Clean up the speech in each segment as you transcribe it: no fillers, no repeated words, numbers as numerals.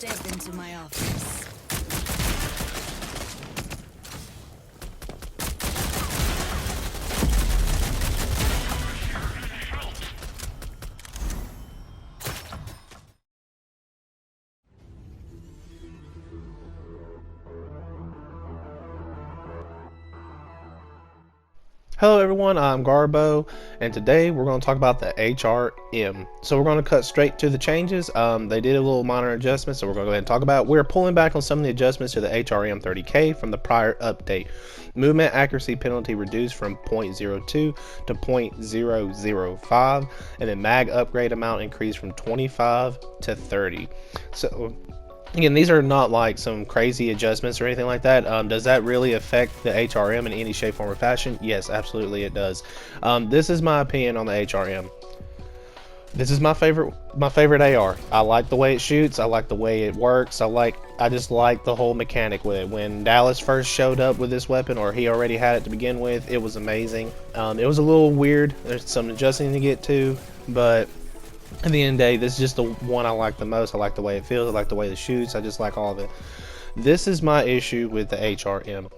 Step into my office. Hello everyone, I'm Garbo, and today we're going to talk about the HRM. So we're going to cut straight to the changes. They did a little minor adjustment, so we're going to go ahead and talk about it. We're pulling back on some of the adjustments to the HRM-30K from the prior update. Movement accuracy penalty reduced from 0.02 to 0.005, and then mag upgrade amount increased from 25 to 30. So again, these are not like some crazy adjustments or anything like that. Does that really affect the HRM in any shape, form, or fashion? Yes, absolutely it does. This is my opinion on the HRM. This is my favorite AR. I like the way it shoots. I like the way it works. I just like the whole mechanic with it. When Dallas first showed up with this weapon, or he already had it to begin with, it was amazing. It was a little weird. There's some adjusting to get to, but at the end of the day, this is just the one I like the most. I like the way it feels. I like the way it shoots. I just like all of it. This is my issue with the HRM.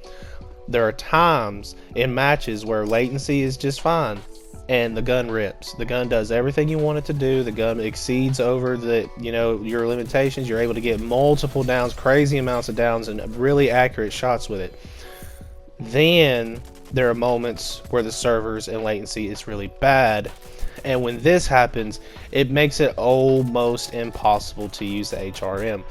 There are times in matches where latency is just fine and the gun rips. The gun does everything you want it to do. The gun exceeds over your limitations. You're able to get multiple downs, crazy amounts of downs, and really accurate shots with it. Then there are moments where the servers and latency is really bad. And when this happens, it makes it almost impossible to use the HRM.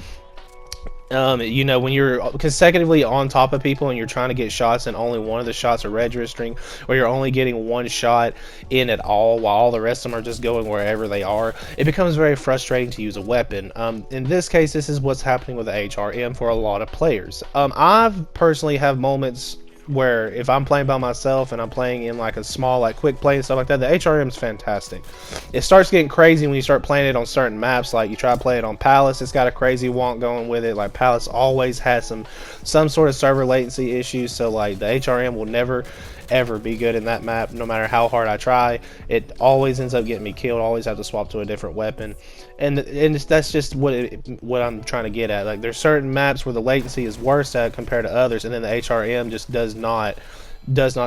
When you're consecutively on top of people and you're trying to get shots and only one of the shots are registering, or you're only getting one shot in at all while all the rest of them are just going wherever they are, it becomes very frustrating to use a weapon. In this case, this is what's happening with the HRM for a lot of players. I've personally have moments where if I'm playing by myself and I'm playing in like a small like quick play and stuff like that, the HRM is fantastic. It starts getting crazy when you start playing it on certain maps. Like you try to play it on Palace, it's got a crazy wonk going with it. Like Palace always has some sort of server latency issues, so like the HRM will never ever be good in that map. No matter how hard I try, it always ends up getting me killed. I always have to swap to a different weapon, and that's just what I'm trying to get at. Like there's certain maps where the latency is worse at compared to others, and then the HRM just does not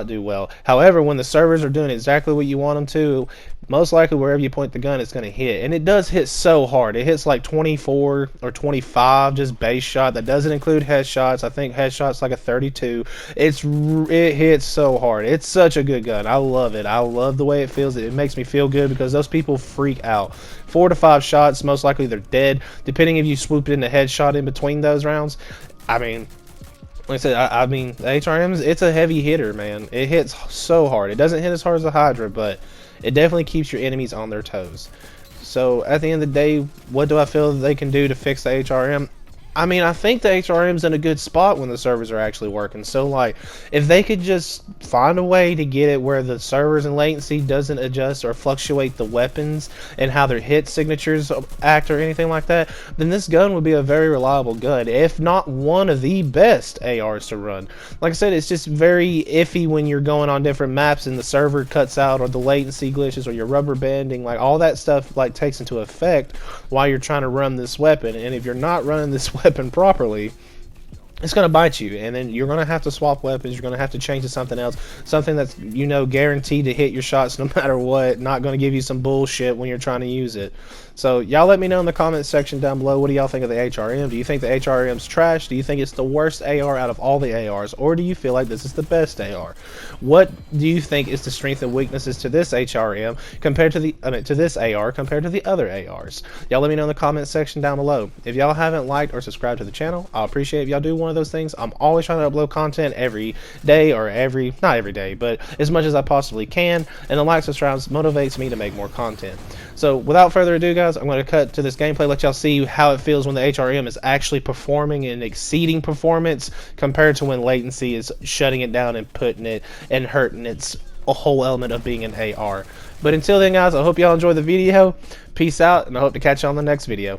do well. However, when the servers are doing exactly what you want them to, most likely wherever you point the gun it's going to hit, and it does hit so hard. It hits like 24 or 25 just base shot. That doesn't include headshots. I think headshots like a 32. It hits so hard. It's such a good gun. I love it. I love the way it feels. It makes me feel good because those people freak out. 4 to 5 shots, most likely they're dead, depending if you swooped in a headshot in between those rounds. I mean, like I said, I mean, the HRM, it's a heavy hitter, man. It hits so hard. It doesn't hit as hard as the Hydra, but it definitely keeps your enemies on their toes. So at the end of the day, what do I feel that they can do to fix the HRM? I mean, I think the HRM's in a good spot when the servers are actually working. So, like, if they could just find a way to get it where the servers and latency doesn't adjust or fluctuate the weapons and how their hit signatures act or anything like that, then this gun would be a very reliable gun, if not one of the best ARs to run. Like I said, it's just very iffy when you're going on different maps and the server cuts out, or the latency glitches, or you're rubber banding. Like, all that stuff like takes into effect while you're trying to run this weapon. And if you're not running this weapon properly, it's going to bite you, and then you're going to have to swap weapons. You're going to have to change to something else, something that's guaranteed to hit your shots no matter what, not going to give you some bullshit when you're trying to use it. So y'all let me know in the comments section down below, what do y'all think of the HRM? Do you think the HRM's trash? Do you think it's the worst AR out of all the ARs, or do you feel like this is the best AR? What do you think is the strength and weaknesses to this HRM compared to this AR compared to the other ARs? Y'all let me know in the comments section down below. If y'all haven't liked or subscribed to the channel, I'll appreciate if y'all do one of those things. I'm always trying to upload content every day, or not every day, but as much as I possibly can, and the likes and subscribes motivates me to make more content. So without further ado, guys, I'm going to cut to this gameplay, let y'all see how it feels when the HRM is actually performing and exceeding performance compared to when latency is shutting it down and putting it and hurting its a whole element of being an AR. But until then, guys, I hope y'all enjoy the video. Peace out, and I hope to catch you on the next video.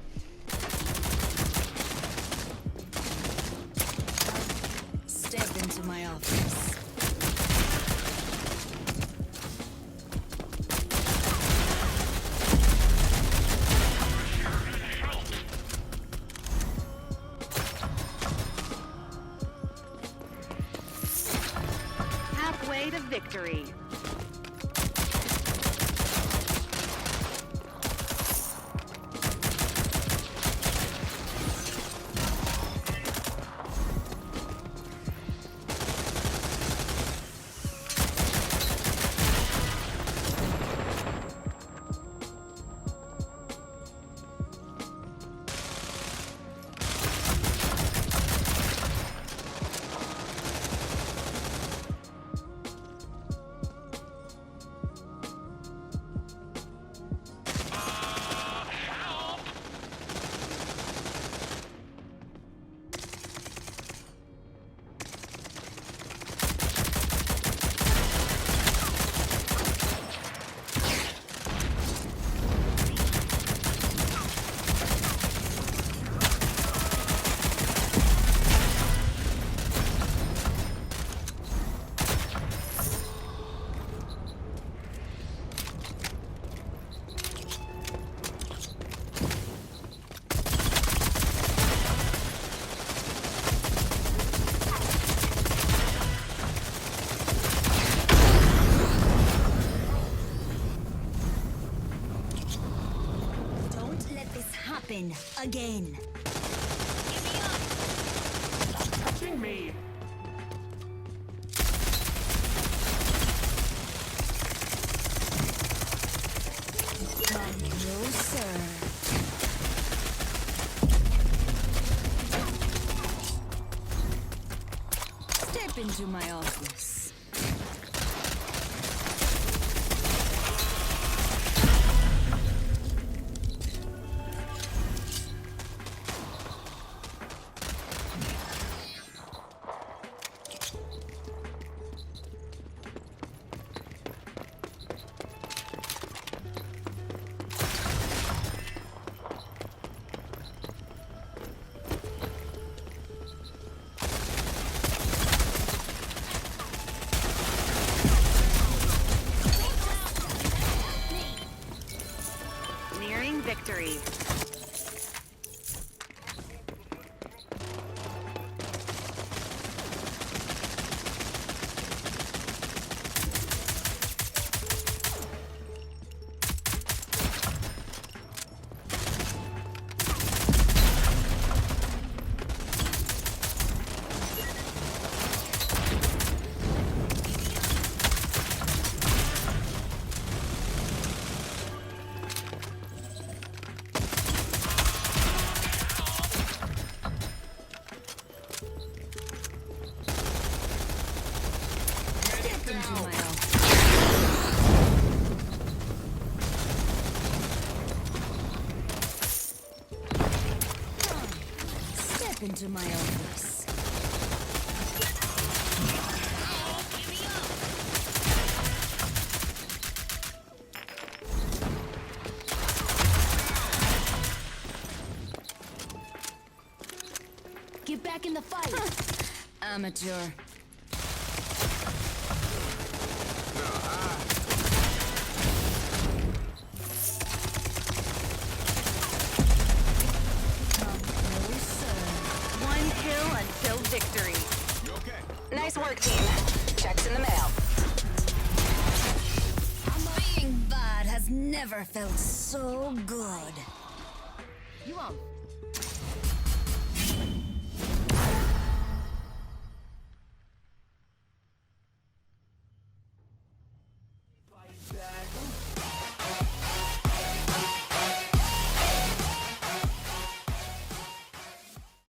Step into my office. way to victory. Happen again. Touching me. Come closer. Step into my office. Nearing victory. Into my office. Step into my office. Get back in the fight. Amateur. One kill until victory. Nice work, team. Checks in the mail. Being bad has never felt so good. You won't